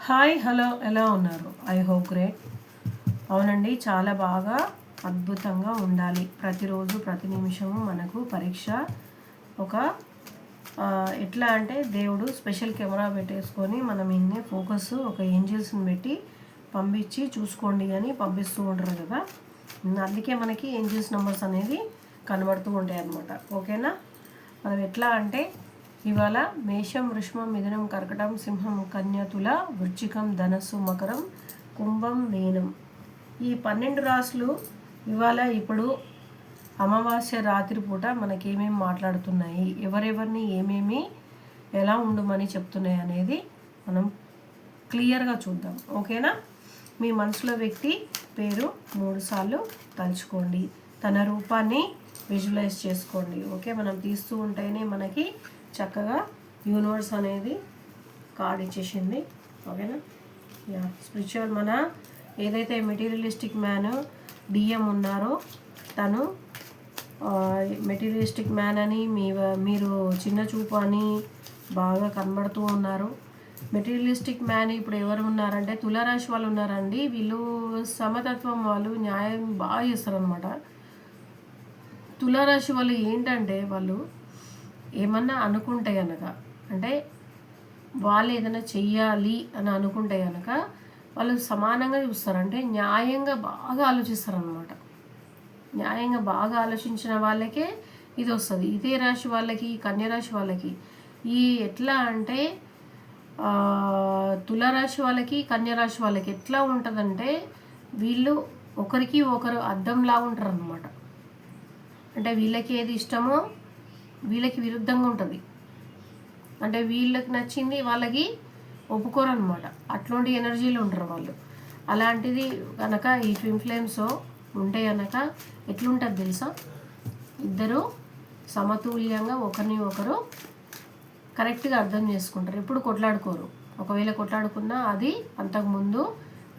Hi hello ఎలా ఉన్నారు? I hope great. అవునండి, చాలా బాగా అద్భుతంగా ఉండాలి. ప్రతిరోజు ప్రతి నిమిషము మనకు పరీక్ష ఒక ఎట్లా అంటే దేవుడు స్పెషల్ కెమెరా పెట్టేసుకొని మనం ఇన్నే ఫోకస్ ఒక ఏంజిల్స్ని పెట్టి పంపించి చూసుకోండి అని పంపిస్తూ ఉంటారు కదా. అందుకే మనకి ఏంజిల్స్ నెంబర్స్ అనేది కనబడుతూ ఉంటాయి అన్నమాట. ఓకేనా? మనం ఎట్లా అంటే ఇవాళ మేషం, వృషభం, మిథునం, కర్కటం, సింహం, కన్య, తుల, వృశ్చికం, ధనస్సు, మకరం, కుంభం, మీనం, ఈ 12 రాశులు ఇవాళ ఇప్పుడు అమావాస్య రాత్రి పూట మనకేమేమి మాట్లాడుతున్నాయి, ఎవరెవరిని ఏమేమి ఎలా ఉండమని చెప్తున్నాయి అనేది మనం క్లియర్గా చూద్దాం. ఓకేనా? మీ మనసులో వ్యక్తి పేరు 3 సార్లు తలుచుకోండి, తన రూపాన్ని విజువలైజ్ చేసుకోండి. ఓకే, మనం తీస్తూ ఉంటేనే మనకి చక్కగా యూనివర్స్ అనేది కార్డ్ ఇచ్చేసింది. ఓకేనా? యా, స్పిరిచువల్ మన ఏదైతే మెటీరియలిస్టిక్ మ్యాన్ డిఎం ఉన్నారో తను మెటీరియలిస్టిక్ మ్యాన్ అని మీరు చిన్న చూపు అని బాగా కనబడుతూ ఉన్నారు. మెటీరియలిస్టిక్ మ్యాన్ ఇప్పుడు ఎవరు ఉన్నారంటే తులారాశి వాళ్ళు ఉన్నారండి. వీళ్ళు సమతత్వం, వాళ్ళు న్యాయం బాగా చేస్తారనమాట. తులారాశి వాళ్ళు ఏంటంటే వాళ్ళు ఏమన్నా అనుకుంటే కనుక, అంటే వాళ్ళు ఏదైనా చెయ్యాలి అని అనుకుంటే కనుక వాళ్ళు సమానంగా చూస్తారు. అంటే న్యాయంగా బాగా ఆలోచిస్తారనమాట. న్యాయంగా బాగా ఆలోచించిన వాళ్ళకే ఇది వస్తుంది. ఇదే రాశి వాళ్ళకి, కన్యరాశి వాళ్ళకి ఈ ఎట్లా అంటే తులారాశి వాళ్ళకి, కన్యరాశి వాళ్ళకి ఎట్లా ఉంటుందంటే వీళ్ళు ఒకరికి ఒకరు అద్దంలా ఉంటారు అనమాట. అంటే వీళ్ళకి ఏది ఇష్టమో వీళ్ళకి విరుద్ధంగా ఉంటుంది. అంటే వీళ్ళకి నచ్చింది వాళ్ళకి ఒప్పుకోరు అనమాట. అట్లాంటి ఎనర్జీలు ఉంటారు వాళ్ళు. అలాంటిది కనుక ఈ ట్విన్ ఫ్లేమ్స్ ఉంటే కనుక ఎట్లుంటుంది తెలుసా? ఇద్దరు సమతుల్యంగా ఒకరిని ఒకరు కరెక్ట్గా అర్థం చేసుకుంటారు. ఎప్పుడు కొట్లాడుకోరు. ఒకవేళ కొట్లాడుకున్నా అది అంతకుముందు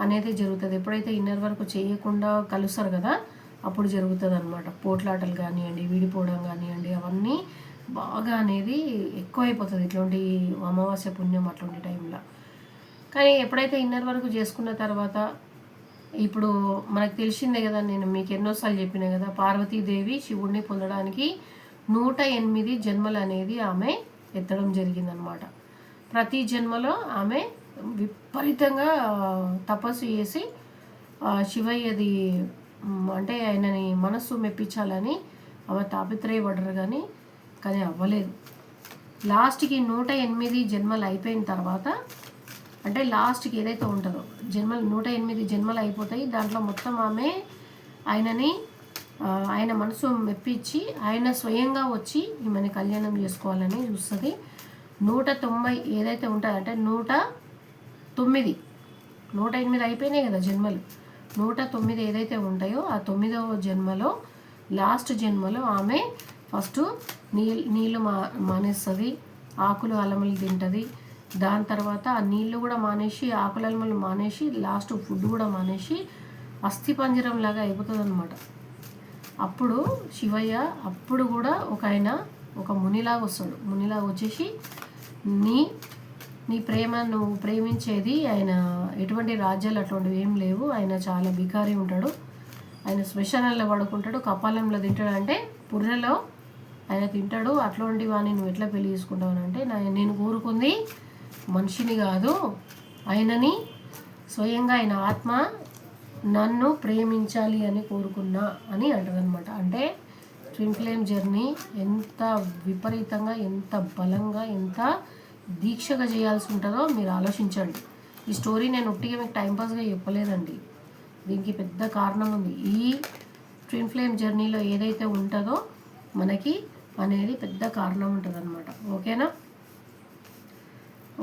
అనేది జరుగుతుంది. ఎప్పుడైతే ఇన్నర్ వర్క్ చేయకుండా కలుస్తారు కదా అప్పుడు జరుగుతుంది అనమాట. పోట్లాటలు కానివ్వండి, విడిపోవడం కానివ్వండి, అవన్నీ బాగా అనేది ఎక్కువైపోతుంది ఇట్లాంటి అమావాస్య పుణ్యం అట్లాంటి టైంలో. కానీ ఎప్పుడైతే ఇన్నర్ వర్క్ చేసుకున్న తర్వాత ఇప్పుడు మనకు తెలిసిందే కదా, నేను మీకు ఎన్నోసార్లు చెప్పినా కదా, పార్వతీదేవి శివుడిని పొందడానికి 108 జన్మలు అనేది ఆమె ఎత్తడం జరిగిందనమాట. ప్రతి జన్మలో ఆమె విపరీతంగా తపస్సు చేసి శివయ్యది అంటే ఆయనని మనస్సు మెప్పించాలని ఆమె తాపిత్రయపడ్డారు. కానీ అవ్వలేదు. లాస్ట్కి 108 జన్మలు అయిపోయిన తర్వాత, అంటే లాస్ట్కి ఏదైతే ఉంటుందో జన్మలు 108 జన్మలు అయిపోతాయి. దాంట్లో మొత్తం ఆమె ఆయన మనసు మెప్పించి ఆయన స్వయంగా వచ్చి ఈమెని కళ్యాణం చేసుకోవాలని చూస్తుంది. 190 ఏదైతే ఉంటుందో అంటే 108 అయిపోయినాయి కదా జన్మలు. 109 ఏదైతే ఉంటాయో ఆ 9వ జన్మలో, లాస్ట్ జన్మలో ఆమె ఫస్ట్ నీళ్ళు మానేస్తుంది, ఆకులు అలమలు తింటుంది. దాని తర్వాత ఆ నీళ్ళు కూడా మానేసి, ఆకులు అలమలు మానేసి, లాస్ట్ ఫుడ్ కూడా మానేసి అస్థిపంజరం లాగా అయిపోతుంది అనమాట. అప్పుడు శివయ్య అప్పుడు కూడా ఒక మునిలాగా వస్తాడు. మునిలాగా వచ్చేసి నీ ప్రేమ, నువ్వు ప్రేమించేది ఆయన ఎటువంటి రాజ్యాలు అటువంటివి ఏం లేవు, ఆయన చాలా బికారి ఉంటాడు, ఆయన శ్మశానంలో పడుకుంటాడు, కపాలంలో తింటాడు, అంటే పుర్రెలో ఆయన తింటాడు. అట్లాంటి వాడిని నువ్వు ఎట్లా పెళ్లి చేసుకుంటావు అంటే, నేను కోరుకుంది మనిషిని కాదు, ఆయనని స్వయంగా ఆయన ఆత్మ నన్ను ప్రేమించాలి అని కోరుకున్నా అని అంటదనమాట. అంటే ట్విన్ ఫ్లేమ్ జర్నీ ఎంత విపరీతంగా, ఎంత బలంగా, ఎంత దీక్షగా చేయాల్సి ఉంటుందో మీరు ఆలోచించండి. ఈ స్టోరీ నేను ఒట్టిగా మీకు టైంపాస్గా చెప్పలేదండి. దీనికి పెద్ద కారణం ఉంది. ఈ ట్విన్ ఫ్లేమ్ జర్నీలో ఏదైతే ఉంటుందో మనకి అనేది పెద్ద కారణం ఉంటుంది అనమాట.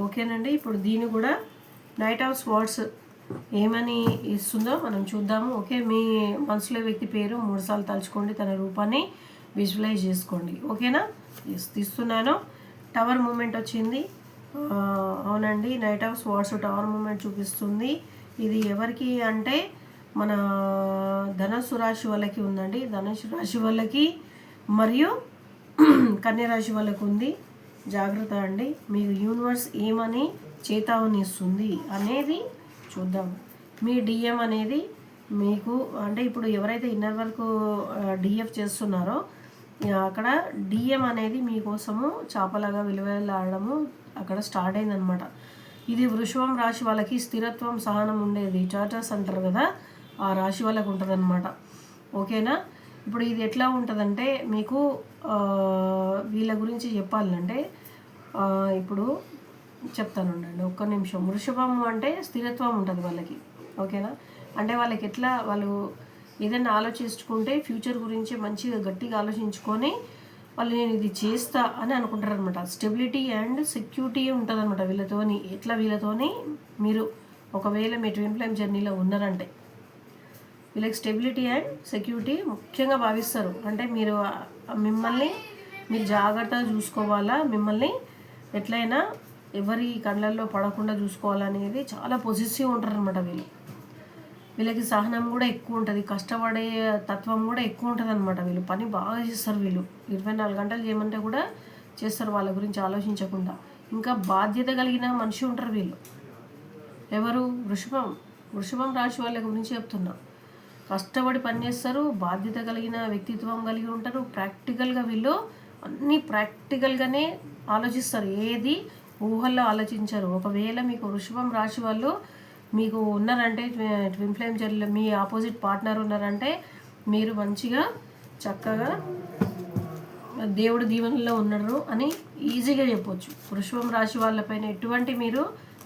ఓకేనండి. ఇప్పుడు దీన్ని కూడా నైట్ ఆఫ్ స్వార్డ్స్ ఏమని ఇస్తుందో మనం చూద్దాము. ఓకే, మీ మనసులో వ్యక్తి పేరు 3 సార్లు తలుచుకోండి, తన రూపాన్ని విజువలైజ్ చేసుకోండి. ఓకేనా? తీస్తున్నాను. టవర్ మూమెంట్ వచ్చింది. అవునండి, knight of swords tower moment చూపిస్తుంది. ఇది ఎవరికి అంటే మన ధనుస్సు రాశి వాళ్ళకి ఉందండి. ధనుస్సు రాశి వాళ్ళకి మరియు కన్య రాశి వాళ్ళకి ఉంది. జాగ్రత్త అండి. మీకు యూనివర్స్ ఏమని చేతావని ఇస్తుంది అనేది చూద్దాం. మీ డిఎం అనేది మీకు అంటే ఇప్పుడు ఎవరైతే ఇన్నర్ వర్క్ డిఎఫ్ చేస్తున్నారో అక్కడ డిఎం అనేది మీకోసము చేపలాగా విలువలాడము అక్కడ స్టార్ట్ అయిందనమాట. ఇది వృషభం రాశి వాళ్ళకి స్థిరత్వం సహనం ఉండేది చార్టర్స్ అంటారు కదా, ఆ రాశి వాళ్ళకి ఉంటుందన్నమాట. ఓకేనా. ఇప్పుడు ఇది ఎట్లా ఉంటుందంటే మీకు వీళ్ళ గురించి చెప్పాలంటే ఇప్పుడు చెప్తాను ఉండండి ఒక్క నిమిషం. వృషభం అంటే స్థిరత్వం ఉంటుంది వాళ్ళకి. ఓకేనా. అంటే వాళ్ళకి ఎట్లా వాళ్ళు ఏదైనా ఆలోచించుకుంటే ఫ్యూచర్ గురించి మంచిగా గట్టిగా ఆలోచించుకొని వాళ్ళు నేను ఇది చేస్తా అని అనుకుంటారు అనమాట. స్టెబిలిటీ అండ్ సెక్యూరిటీ ఉంటుంది అనమాట వీళ్ళతోని. ఎట్లా వీళ్ళతోని మీరు ఒకవేళ మీ ట్విన్ ఫ్లేమ్ జర్నీలో ఉన్నారంటే వీళ్ళకి స్టెబిలిటీ అండ్ సెక్యూరిటీ ముఖ్యంగా భావిస్తారు. అంటే మీరు మిమ్మల్ని మీరు జాగ్రత్తగా చూసుకోవాలా, మిమ్మల్ని ఎట్లయినా ఎవరి కళ్ళల్లో పడకుండా చూసుకోవాలనేది చాలా పొజిటివ్ ఉంటారు అనమాట వీళ్ళు. వీళ్ళకి సహనం కూడా ఎక్కువ ఉంటుంది, కష్టపడే తత్వం కూడా ఎక్కువ ఉంటుంది అనమాట. వీళ్ళు పని బాగా చేస్తారు. వీళ్ళు 24 గంటలు చేయమంటే కూడా చేస్తారు వాళ్ళ గురించి ఆలోచించకుండా. ఇంకా బాధ్యత కలిగిన మనిషి ఉంటారు వీళ్ళు. ఎవరు? వృషభం రాశి వాళ్ళ గురించి చెప్తున్నా. కష్టపడి పనిచేస్తారు, బాధ్యత కలిగిన వ్యక్తిత్వం కలిగి ఉంటారు. ప్రాక్టికల్గా వీళ్ళు అన్నీ ప్రాక్టికల్గానే ఆలోచిస్తారు, ఏది ఊహల్లో ఆలోచించరు. ఒకవేళ మీకు వృషభం రాశి వాళ్ళు మీకు ఉన్నారంటే ట్విన్ ఫ్లేమ్ జర్నీలో మీ ఆపోజిట్ పార్ట్నర్ ఉన్నారంటే మీరు మంచిగా చక్కగా దేవుడి దీవెనలో ఉన్నారు అని ఈజీగా చెప్పొచ్చు. వృషభం రాశి వాళ్ళపైన ఎటువంటి మీరు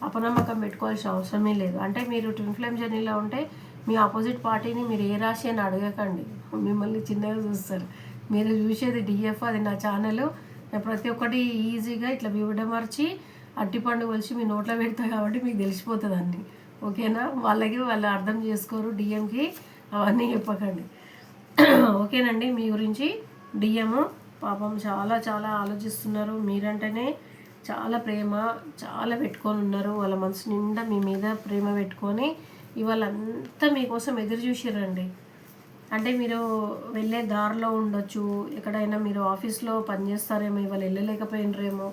అపనమ్మకం పెట్టుకోవాల్సిన అవసరమే లేదు. అంటే మీరు ట్విన్ ఫ్లేమ్ జర్నీలో ఉంటే మీ ఆపోజిట్ పార్టీని మీరు ఏ రాశి అని అడగకండి, మిమ్మల్ని చిన్నగా చూస్తారు. మీరు చూసేది డిఎఫ్, అది నా ఛానల్. ప్రతి ఒక్కటి ఈజీగా ఇట్లా వివడమర్చి అట్టిపండు కొలిచి మీ నోట్లో పెడతాయి కాబట్టి మీకు తెలిసిపోతుంది అన్నీ. ఓకేనా. వాళ్ళు అర్థం చేసుకోరు డిఎంకి, అవన్నీ చెప్పకండి. ఓకేనండి. మీ గురించి డిఎం పాపం చాలా చాలా ఆలోచిస్తున్నారు. మీరంటేనే చాలా ప్రేమ చాలా పెట్టుకొని ఉన్నారు. వాళ్ళ మనసు నిండా మీ మీద ప్రేమ పెట్టుకొని ఇవాళ అంతా మీకోసం ఎదురు చూసిర్రండి. అంటే మీరు వెళ్ళే దారిలో ఉండొచ్చు, ఎక్కడైనా మీరు ఆఫీస్లో పనిచేస్తారేమో, ఇవాళ వెళ్ళలేకపోయినరేమో,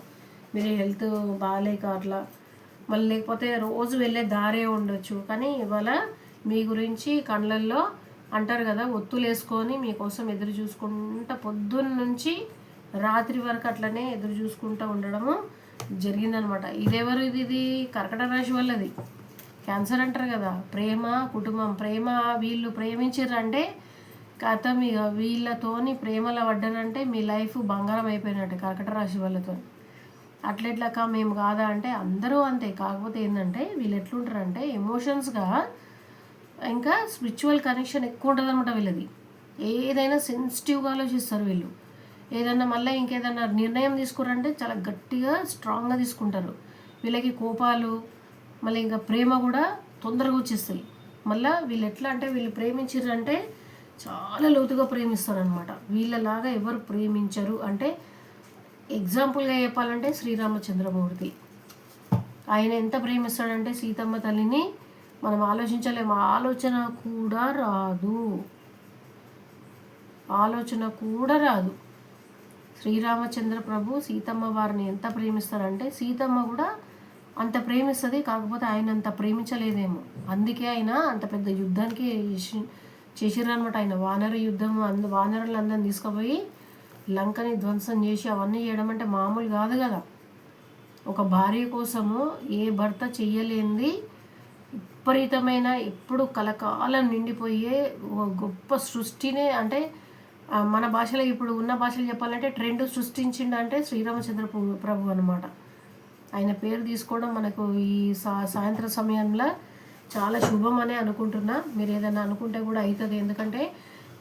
మీరు హెల్త్ బాగాలేక అట్లా, మళ్ళీ లేకపోతే రోజు వెళ్ళే దారే ఉండొచ్చు. కానీ ఇవాళ మీ గురించి కళ్ళల్లో అంటారు కదా ఒత్తులు వేసుకొని మీకోసం ఎదురు చూసుకుంటా పొద్దున్న నుంచి రాత్రి వరకు అట్లనే ఎదురు చూసుకుంటూ ఉండడము జరిగిందనమాట. ఇదెవరు? ఇది కర్కట రాశి వాళ్ళది. క్యాన్సర్ అంటారు కదా, ప్రేమ కుటుంబం. ప్రేమ వీళ్ళు ప్రేమించారంటే కథ ఇక వీళ్ళతోని ప్రేమలో పడ్డారంటే మీ లైఫ్ బంగారం అయిపోయినట్టు కర్కట రాశి వాళ్ళతో. అట్లెట్లక మేము కాదా అంటే అందరూ అంతే. కాకపోతే ఏంటంటే వీళ్ళు ఎట్లుంటారంటే ఎమోషన్స్గా ఇంకా స్పిరిచువల్ కనెక్షన్ ఎక్కువ ఉంటుంది అనమాట వీళ్ళది. ఏదైనా సెన్సిటివ్గా ఆలోచిస్తారు వీళ్ళు. ఏదన్నా మళ్ళీ ఇంకేదన్నా నిర్ణయం తీసుకురంటే చాలా గట్టిగా స్ట్రాంగ్గా తీసుకుంటారు. వీళ్ళకి కోపాలు మళ్ళీ ఇంకా ప్రేమ కూడా తొందరగా వచ్చేస్తాయి. మళ్ళీ వీళ్ళు ఎట్లా అంటే వీళ్ళు ప్రేమించారంటే చాలా లోతుగా ప్రేమిస్తారు అనమాట. వీళ్ళలాగా ఎవరు ప్రేమించరు. అంటే ఎగ్జాంపుల్గా చెప్పాలంటే శ్రీరామచంద్రమూర్తి, ఆయన ఎంత ప్రేమిస్తాడంటే సీతమ్మ తల్లిని మనం ఆలోచించలేము. ఆలోచన కూడా రాదు. శ్రీరామచంద్ర ప్రభు సీతమ్మ వారిని ఎంత ప్రేమిస్తారంటే సీతమ్మ కూడా అంత ప్రేమిస్తుంది. కాకపోతే ఆయన అంత ప్రేమించలేదేమో, అందుకే ఆయన అంత పెద్ద యుద్ధానికి చేసిర్రనమాట. ఆయన వానర యుద్ధం, వానరులందరిని తీసుకుపోయి లంకని ధ్వంసం చేసి అవన్నీ చేయడం అంటే మామూలు కాదు కదా. ఒక భార్య కోసము ఏ భర్త చెయ్యలేనిది విపరీతమైన ఇప్పుడు కలకాలం నిండిపోయే గొప్ప సృష్టినే, అంటే మన భాషలో ఇప్పుడు ఉన్న భాషలు చెప్పాలంటే ట్రెండ్ సృష్టించిండంటే శ్రీరామచంద్ర ప్రభు అనమాట. ఆయన పేరు తీసుకోవడం మనకు ఈ సాయంత్రం సమయంలో చాలా శుభం అనే అనుకుంటున్నా. మీరు ఏదైనా అనుకుంటే కూడా అవుతుంది. ఎందుకంటే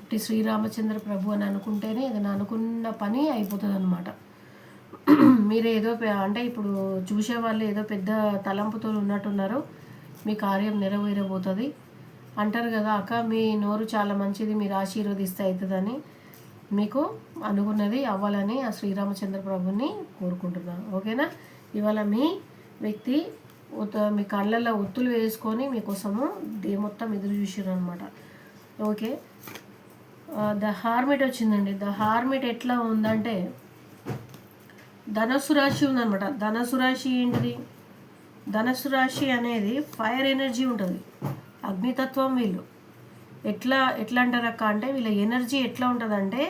ఇటు శ్రీరామచంద్ర ప్రభు అని అనుకుంటేనే ఏదైనా అనుకున్న పని అయిపోతుంది అనమాట. మీరు ఏదో అంటే ఇప్పుడు చూసేవాళ్ళు ఏదో పెద్ద తలంపుతో ఉన్నట్టున్నారు, మీ కార్యం నెరవేరబోతుంది అంటారు కదా. అక్క మీ నోరు చాలా మంచిది, మీరు ఆశీర్వదిస్తే అవుతుందని, మీకు అనుకున్నది అవ్వాలని ఆ శ్రీరామచంద్ర ప్రభుని కోరుకుంటున్నాను. ఓకేనా. ఇవాళ మీ వ్యక్తి మీ కళ్ళల్లో ఒత్తులు వేసుకొని మీకోసము మొత్తం ఎదురు చూసారు అనమాట. ఓకే. ద హార్మిట్ వచ్చిందండి. ద హార్మిట్ ఎట్లా ఉందంటే ధనస్సు రాశి ఉందనమాట. ధనస్సు రాశి ఏంటిది? ధనుసు రాశి అనేది ఫైర్ ఎనర్జీ ఉంటుంది, అగ్నితత్వం వీళ్ళు. ఎట్లా అంటారు అక్క అంటే వీళ్ళ ఎనర్జీ ఎట్లా ఉంటుందంటే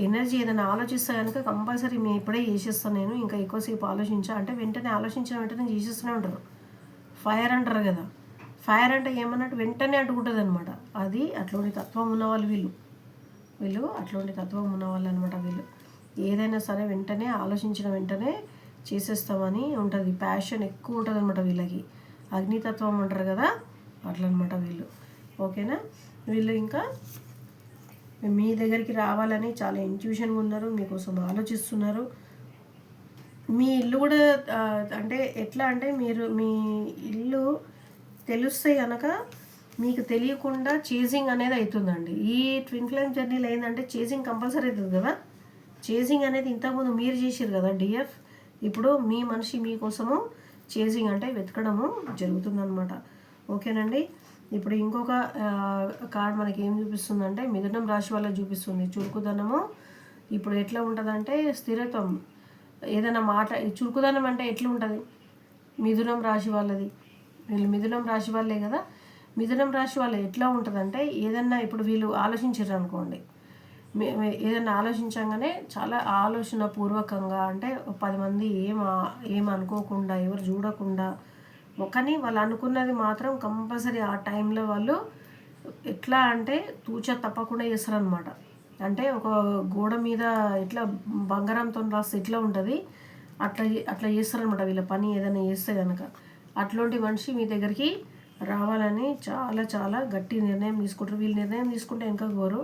ఎనర్జీ ఏదైనా ఆలోచిస్తే కనుక కంపల్సరీ మేము ఇప్పుడే చేసేస్తాను, నేను ఇంకా ఎక్కువసేపు ఆలోచించా అంటే వెంటనే ఆలోచించిన వెంటనే చేసేస్తూనే ఉంటారు. ఫైర్ అంటారు కదా, ఫైర్ అంటే ఏమన్నట్టు వెంటనే అంటుకుంటుంది అనమాట. అది అట్లాంటి తత్వం ఉన్నవాళ్ళు వీళ్ళు అట్లాంటి తత్వం ఉన్నవాళ్ళు అనమాట. వీళ్ళు ఏదైనా సరే వెంటనే ఆలోచించిన వెంటనే చేసేస్తామని ఉంటుంది, ప్యాషన్ ఎక్కువ ఉంటుంది అనమాట వీళ్ళకి. అగ్నితత్వం అంటారు కదా, అట్లా అనమాట వీళ్ళు. ఓకేనా, వీళ్ళు ఇంకా మీ దగ్గరికి రావాలని చాలా ఇంట్యూషన్గా ఉన్నారు, మీకోసం ఆలోచిస్తున్నారు. మీ ఇల్లు కూడా అంటే ఎట్లా అంటే మీరు మీ ఇల్లు తెలిస్తే కనుక మీకు తెలియకుండా చేజింగ్ అనేది అవుతుందండి. ఈ ట్విన్ ఫ్లేమ్ జర్నీలో ఏంటంటే చేజింగ్ కంపల్సరీ అవుతుంది కదా. చేజింగ్ అనేది ఇంతకుముందు మీరు చేసారు కదా డిఎఫ్, ఇప్పుడు మీ మనిషి మీకోసము చేజింగ్ అంటే వెతకడము జరుగుతుందన్నమాట. ఓకేనండి, ఇప్పుడు ఇంకొక కార్డ్ మనకి ఏం చూపిస్తుందంటే మిథునం రాశి వాళ్ళకి చూపిస్తుంది చురుకుదనము. ఇప్పుడు ఎట్లా ఉంటుందంటే స్థిరత్వం, ఏదైనా చురుకుదనం అంటే ఎట్లా ఉంటుంది మిథునం రాశి వాళ్ళది. వీళ్ళు మిథునం రాశి వాళ్ళే కదా. మిథునం రాశి వాళ్ళు ఎట్లా ఉంటుందంటే ఏదన్నా ఇప్పుడు వీళ్ళు ఆలోచించారు అనుకోండి, ఏదైనా ఆలోచించగానే చాలా ఆలోచన పూర్వకంగా అంటే 10 మంది ఏం అనుకోకుండా ఎవరు చూడకుండా, కానీ వాళ్ళు అనుకున్నది మాత్రం కంపల్సరీ ఆ టైంలో వాళ్ళు ఎట్లా అంటే తూచా తప్పకుండా చేస్తారనమాట. అంటే ఒక గోడ మీద ఎట్లా బంగారంతో రాస్తే ఎట్లా ఉంటుంది అట్లా చేస్తారనమాట వీళ్ళ పని. ఏదైనా చేస్తే కనుక అట్లాంటి మనిషి మీ దగ్గరికి రావాలని చాలా చాలా గట్టి నిర్ణయం తీసుకుంటారు. వీళ్ళు నిర్ణయం తీసుకుంటే ఇంకా గోరు.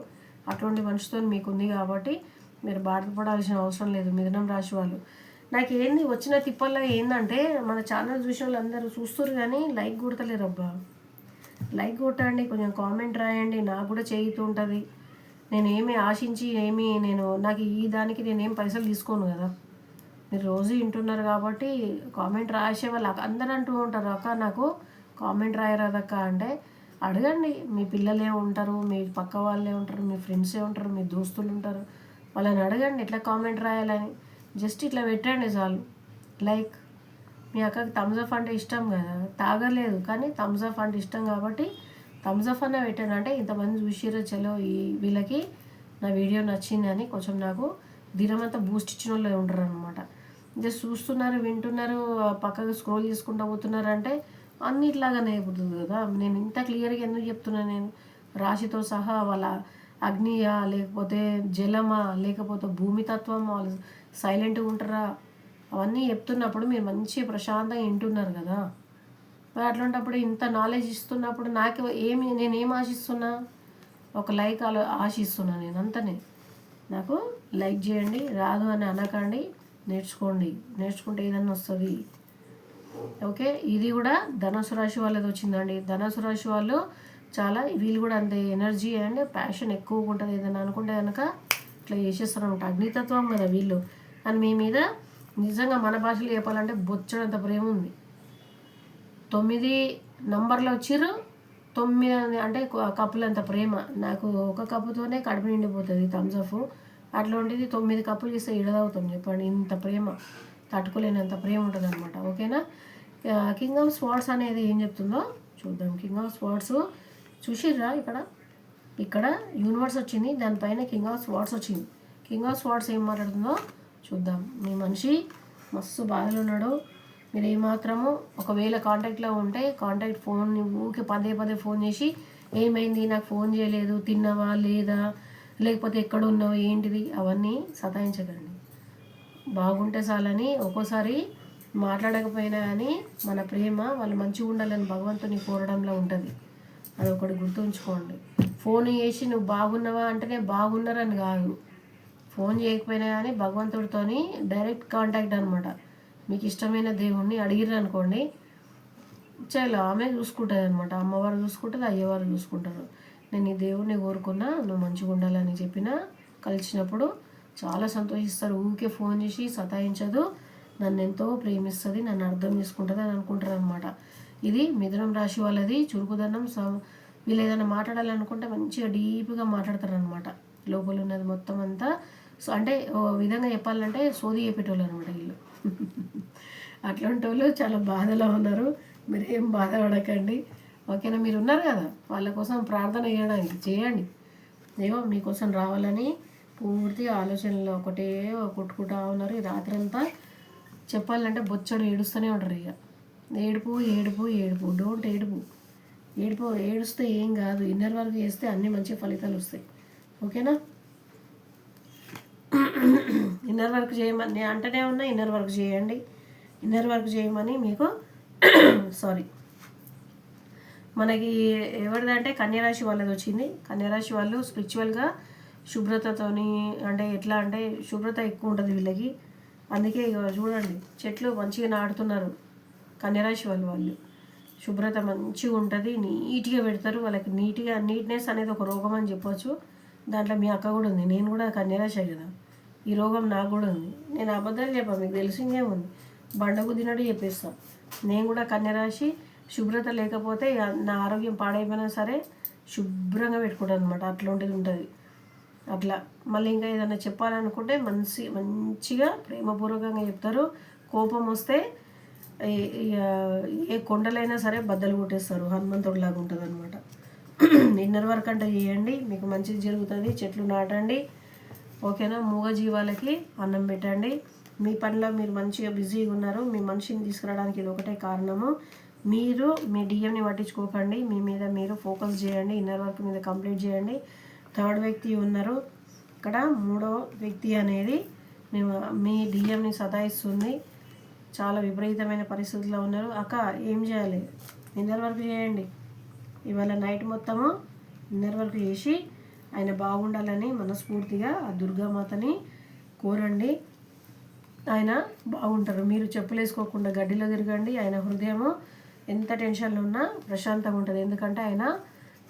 అట్లాంటి మనిషితో మీకు ఉంది కాబట్టి మీరు బాధపడాల్సిన అవసరం లేదు మిథునం రాశి వాళ్ళు. నాకు ఏంది వచ్చిన తిప్పల్లో ఏంటంటే మన ఛానల్ చూసిన వాళ్ళు అందరూ చూస్తారు కానీ లైక్ కొడతలేరు. అబ్బా లైక్ కొట్టండి, కొంచెం కామెంట్ రాయండి, నాకు కూడా చేయుతూ ఉంటుంది. నేనేమి ఆశించి నాకు ఈ దానికి నేనేం పైసలు తీసుకోను కదా. మీరు రోజు వింటున్నారు కాబట్టి కామెంట్ రాసే వాళ్ళు అందరూ అంటూ ఉంటారు, అక్క నాకు కామెంట్ రాయరాదక్క అంటే అడగండి. మీ పిల్లలే ఉంటారు, మీ పక్క వాళ్ళే ఉంటారు, మీ ఫ్రెండ్సే ఉంటారు, మీ దోస్తులు ఉంటారు, వాళ్ళని అడగండి ఎట్లా కామెంట్ రాయాలని. జస్ట్ ఇట్లా పెట్టండి చాలు. లైక్ మీ అక్కకి థమ్స్అప్ అంటే ఇష్టం కదా, తాగలేదు కానీ థమ్స్అప్ అంటే ఇష్టం కాబట్టి థమ్స్అప్ అనే పెట్టండి. అంటే ఇంతమంది చూసిర్రు, చలో వీళ్ళకి నా వీడియో నచ్చిందని కొంచెం నాకు దినమంతా బూస్ట్ ఇచ్చిన వాళ్ళు ఉంటారు అనమాట. జస్ట్ చూస్తున్నారు, వింటున్నారు, పక్కకు స్క్రోల్ చేసుకుంటూ పోతున్నారు అంటే అన్నిట్లాగానే అయిపోతుంది కదా. నేను ఇంత క్లియర్గా ఎందుకు చెప్తున్నా, నేను రాశితో సహా వాళ్ళ అగ్నియా లేకపోతే జలమా లేకపోతే భూమితత్వం, వాళ్ళు సైలెంట్గా ఉంటారా, అవన్నీ చెప్తున్నప్పుడు మీరు మంచి ప్రశాంతంగా వింటున్నారు కదా. మరి అట్లాంటప్పుడు ఇంత నాలెడ్జ్ ఇస్తున్నప్పుడు నేనేం ఆశిస్తున్నా, ఒక లైక్ ఆశిస్తున్నా. నేను అంతనే నాకు లైక్ చేయండి, రాదు అని అనకండి, నేర్చుకుంటే ఏదన్నా వస్తుంది. ఓకే, ఇది కూడా ధనుసు రాశి వాళ్ళది వచ్చిందండి. ధనుసు రాశి వాళ్ళు వీళ్ళు కూడా అంతే ఎనర్జీ అండ్ ప్యాషన్ ఎక్కువగా ఉంటుంది. ఏదైనా అనుకుంటే కనుక ఇట్లా చేసేస్తారు అనమాట. అగ్నితత్వం కదా వీళ్ళు. కానీ మీ మీద నిజంగా మన భాషలో చెప్పాలంటే బొచ్చడంత ప్రేమ ఉంది. 9 నంబర్లో వచ్చిర్రు, 9 అంటే కప్పులంత ప్రేమ. నాకు ఒక కప్పుతోనే కడుపు నిండిపోతుంది థమ్స్అప్. అట్లాంటిది 9 కప్పులు ఇస్తే ఇడదవుతాం చెప్పండి. ఇంత ప్రేమ, తట్టుకోలేనంత ప్రేమ ఉంటుంది అనమాట. ఓకేనా, కింగ్ ఆఫ్ స్వార్డ్స్ అనేది ఏం చెప్తుందో చూద్దాం. కింగ్ ఆఫ్ స్వార్డ్స్ చూసిర్రా, ఇక్కడ యూనివర్స్ వచ్చింది, దానిపైన కింగ్ ఆఫ్ స్వార్డ్స్ వచ్చింది. కింగ్ ఆఫ్ స్వార్డ్స్ ఏం మాట్లాడుతుందో చూద్దాం. మీ మనిషి మస్తు బాధలో ఉన్నాడు. మీరు ఏమాత్రము ఒకవేళ కాంటాక్ట్లో ఉంటే ఫోన్ ఊరికి పదే ఫోన్ చేసి ఏమైంది, నాకు ఫోన్ చేయలేదు, తిన్నావా లేదా, లేకపోతే ఎక్కడ ఉన్నావు ఏంటిది, అవన్నీ సతాయించకండి. బాగుంటే చాలని. ఒక్కోసారి మాట్లాడకపోయినా కానీ మన ప్రేమ వాళ్ళు మంచిగా ఉండాలని భగవంతుని కోరడంలో ఉంటుంది. అది ఒకటి గుర్తుంచుకోండి. ఫోన్ చేసి నువ్వు బాగున్నావా అంటేనే బాగున్నారని కాదు. ఫోన్ చేయకపోయినా కానీ భగవంతుడితో డైరెక్ట్ కాంటాక్ట్ అనమాట. మీకు ఇష్టమైన దేవుణ్ణి అడిగిర్రు అనుకోండి, చాలా ఆమె చూసుకుంటుంది అనమాట. అమ్మవారు చూసుకుంటుంది, అయ్యవారు చూసుకుంటారు. నేను ఈ దేవుణ్ణి కోరుకున్నా, నువ్వు మంచిగా ఉండాలని చెప్పినా కలిసినప్పుడు చాలా సంతోషిస్తారు. ఊరికే ఫోన్ చేసి సతాయించదు, నన్ను ఎంతో ప్రేమిస్తుంది, నన్ను అర్థం చేసుకుంటుంది అని అనుకుంటారు అనమాట. ఇది మిథునం రాశి వాళ్ళది చురుకుదనం. వీళ్ళు ఏదైనా మాట్లాడాలనుకుంటే మంచిగా డీప్గా మాట్లాడతారు అనమాట. లోపల ఉన్నది మొత్తం అంతా. సో అంటే ఓ విధంగా చెప్పాలంటే సోది చెప్పేటోళ్ళు అనమాట వీళ్ళు. అట్లాంటి వాళ్ళు చాలా బాధలో ఉన్నారు. మీరు ఏం బాధపడకండి, ఓకేనా? మీరు ఉన్నారు కదా, వాళ్ళ కోసం ప్రార్థన చేయడానికి చేయండి. ఏవో మీకోసం రావాలని పూర్తి ఆలోచనలో ఒకటే కొట్టుకుంటా ఉన్నారు. ఈ రాత్రి అంతా చెప్పాలంటే బొచ్చడు ఏడుస్తూనే ఉంటారు. ఇక ఏడుపు ఏడుపు ఏడుపు, డోంట్ ఏడుస్తే ఏం కాదు. ఇన్నర్ వర్క్ చేస్తే అన్ని మంచి ఫలితాలు వస్తాయి, ఓకేనా? ఇన్నర్ వర్క్ చేయమని నేను అంటనే ఉన్నా, ఇన్నర్ వర్క్ చేయండి. ఇన్నర్ వర్క్ చేయమని మీకు సారీ, మనకి ఎవరిదంటే కన్యరాశి వాళ్ళది వచ్చింది. కన్యరాశి వాళ్ళు స్పిరిచువల్గా శుభ్రతతోని, అంటే ఎట్లా అంటే శుభ్రత ఎక్కువ ఉంటుంది వీళ్ళకి. అందుకే ఇక చూడండి, చెట్లు మంచిగా నాటుతున్నారు కన్యరాశి వాళ్ళు. శుభ్రత మంచిగా ఉంటుంది, నీట్గా పెడతారు. వాళ్ళకి నీట్నెస్ అనేది ఒక రోగం అని చెప్పొచ్చు. దాంట్లో మీ అక్క కూడా ఉంది. నేను కూడా కన్యరాశి కదా, ఈ రోగం నాకు కూడా ఉంది. నేను అబద్ధాలు చెప్పాను, మీకు తెలిసిందేముంది, బండకు తిన్నట్టు చెప్పేస్తాను. నేను కూడా కన్యరాశి. శుభ్రత లేకపోతే నా ఆరోగ్యం పాడైపోయినా సరే శుభ్రంగా పెట్టుకుంటాను అనమాట. అట్లాంటిది ఉంటుంది. అట్లా మళ్ళీ ఇంకా ఏదైనా చెప్పాలనుకుంటే మంచిగా ప్రేమపూర్వకంగా చెప్తారు. కోపం వస్తే ఏ కొండలైనా సరే బద్దలు కొట్టేస్తారు, హనుమంతుడిలాగా ఉంటుంది అనమాట. ఇన్నర్ వర్క్ అంటే చేయండి, మీకు మంచిది జరుగుతుంది. చెట్లు నాటండి, ఓకేనా? మూగజీవాలకి అన్నం పెట్టండి. మీ పనిలో మీరు మంచిగా బిజీగా ఉన్నారు. మీ మనిషిని తీసుకురావడానికి ఇది ఒకటే కారణము. మీరు మీ డిఎంని పట్టించుకోకండి, మీ మీద మీరు ఫోకస్ చేయండి. ఇన్నర్ వర్క్ మీద కంప్లీట్ చేయండి. థర్డ్ వ్యక్తి ఉన్నారు ఇక్కడ, మూడో వ్యక్తి అనేది మీ డిఎంని సతాయిస్తుంది. చాలా విపరీతమైన పరిస్థితుల్లో ఉన్నారు. అక్క ఏం చేయాలి? ఇన్నర్ వర్క్ చేయండి. ఇవాళ నైట్ మొత్తము ఇన్నర్ వర్క్ చేసి ఆయన బాగుండాలని మనస్ఫూర్తిగా ఆ దుర్గామాతని కోరండి. ఆయన బాగుంటారు. మీరు చెప్పులు వేసుకోకుండా గడ్డిలో తిరగండి. ఆయన హృదయము ఎంత టెన్షన్లో ఉన్నా ప్రశాంతంగా ఉంటుంది. ఎందుకంటే ఆయన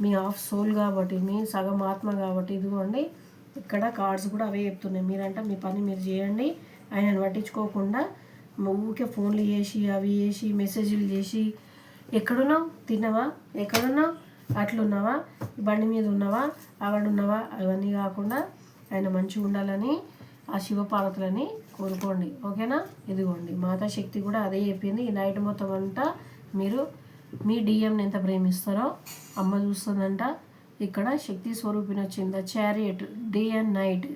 మీ హాఫ్ సోల్ కాబట్టి, మీ సగం ఆత్మ కాబట్టి. ఇదిగోండి ఇక్కడ కార్డ్స్ కూడా అవే చెప్తున్నాయి. మీరంటే మీ పని మీరు చేయండి, ఆయనను పట్టించుకోకుండా. ఊరికే ఫోన్లు చేసి అవి చేసి మెసేజ్లు చేసి, ఎక్కడున్నావు, తిన్నావా, ఎక్కడున్నావు, అట్లున్నావా, బండి మీద ఉన్నావా, ఉన్నావా, అవన్నీ కాకుండా ఆయన మంచిగా ఉండాలని ఆ శివపార్వతులని కోరుకోండి, ఓకేనా? ఇదిగోండి మాతాశక్తి కూడా అదే చెప్పింది. ఈ నైట్ మొత్తం అంతా మీరు మీ డిఎంని ఎంత ప్రేమిస్తారో అమ్మ చూస్తుందంట. ఇక్కడ శక్తి స్వరూపిణి వచ్చింది. The chariot day and night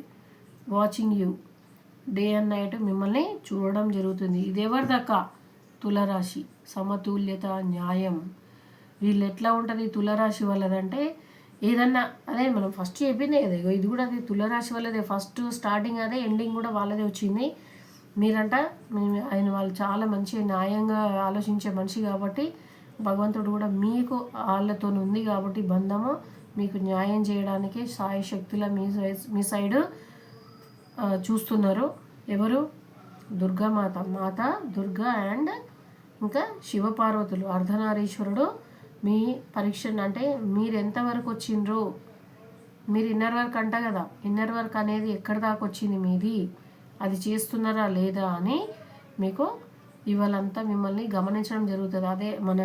watching you. Day and night మిమ్మల్ని చూడడం జరుగుతుంది. ఇది ఎవరిదక్క? తులరాశి. సమతుల్యత, న్యాయం. వీళ్ళు ఎట్లా ఉంటుంది తులరాశి వాళ్ళదంటే, ఏదన్నా అదే మనం ఫస్ట్ చెప్పిందే కదా, ఇది కూడా అది తులరాశి వాళ్ళదే. ఫస్ట్ స్టార్టింగ్ అదే, ఎండింగ్ కూడా వాళ్ళదే వచ్చింది. మీరంట ఆయన వాళ్ళు చాలా మంచి న్యాయంగా ఆలోచించే మనిషి కాబట్టి భగవంతుడు కూడా మీకు వాళ్ళతో ఉంది కాబట్టి బంధము మీకు న్యాయం చేయడానికి సాయి శక్తుల మీ సైడు చూస్తున్నారు. ఎవరు? మాత దుర్గా అండ్ ఇంకా శివపార్వతులు, అర్ధనారీశ్వరుడు మీ పరీక్ష. అంటే మీరు ఎంతవరకు వచ్చిండ్రు, మీరు ఇన్నర్ వర్క్ అంట కదా, ఇన్నర్ వర్క్ అనేది ఎక్కడి దాకా వచ్చింది మీది, అది చేస్తున్నారా లేదా అని మీకు ఇవాళంతా మిమ్మల్ని గమనించడం జరుగుతుంది. అదే మన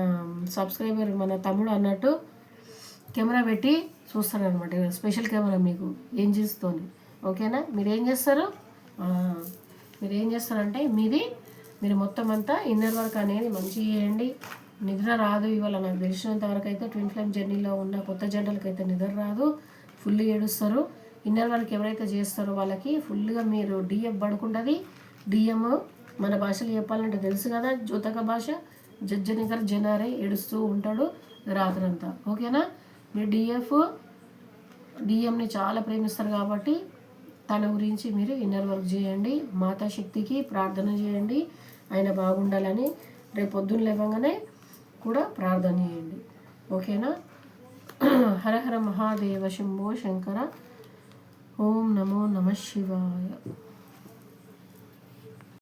సబ్స్క్రైబర్ మన తమ్ముడు అన్నట్టు కెమెరా పెట్టి చూస్తారనమాట, స్పెషల్ కెమెరా మీకు ఏం చేస్తుంది, ఓకేనా? మీరు ఏం చేస్తారంటే మీరు మొత్తం అంతా ఇన్నర్ వర్క్ అనేది మంచిగా చేయండి. నిద్ర రాదు ఇవాళ నాకు తెలిసినంత వరకు అయితే. ట్విన్ ఫ్లేమ్ జర్నీలో ఉన్న కొత్త జంటలకైతే నిద్ర రాదు, ఫుల్ ఏడుస్తారు. ఇన్నర్ వర్క్ ఎవరైతే చేస్తారో వాళ్ళకి ఫుల్గా మీరు డిఎఫ్ పడుకుంటుంది. డిఎం మన భాషలో చెప్పాలంటే తెలుసు కదా, జ్యోతక భాష. జజ్జనికర్ జనారే ఏడుస్తూ ఉంటాడు రాత్రంతా, ఓకేనా? మీరు డిఎంని చాలా ప్రేమిస్తారు కాబట్టి తన గురించి మీరు ఇన్నర్ వర్క్ చేయండి. మాతాశక్తికి ప్రార్థన చేయండి ఆయన బాగుండాలని. రేపు పొద్దున్న లేవగానే కూడా ప్రార్థన చేయండి, ఓకేనా? హర హర మహాదేవ శంభో శంకర. ఓం నమో నమః శివాయ.